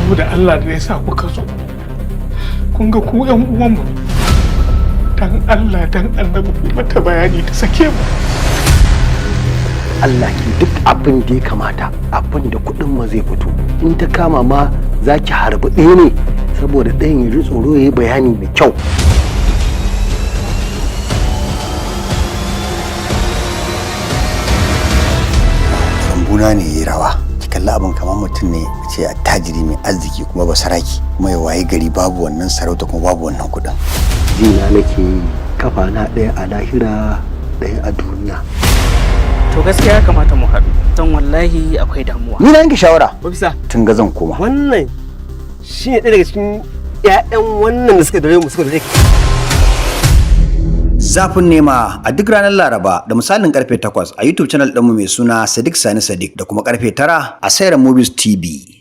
saboda Allah da ya sa kuka zo kun ga ku ƴan uwanmu ne, dan Allah dan annabi ku mata bayani ta sake mu. Allah ki duk abin da ya kamata, abin da kuɗin ma zai fito, in ta kama ma za ki harbi ɗaya ne saboda ɗayan ya ji tsoro ya yi bayani mai kyau. Rambuna ne ya rawa, ki kalli abin kamar mutum ne ce attajiri mai arziki kuma basaraki, kuma ya waye gari babu wannan sarauta kuma babu wannan kuɗin. Jina nake kafa na ɗaya a lahira ɗaya a duniya. To gaskiya ya kamata mu haɗu don wallahi akwai damuwa. Ni na yanke shawara. Ofisa, Tun ga zan koma. wannan shi ne ɗaya daga cikin 'ya'yan wannan da suka dare mu suka dare. Zafin Nema a duk ranar Laraba da misalin karfe 8 a YouTube channel ɗinmu mai suna Sadiq Sani Sadiq da kuma karfe 9 a Sayar Movies TV.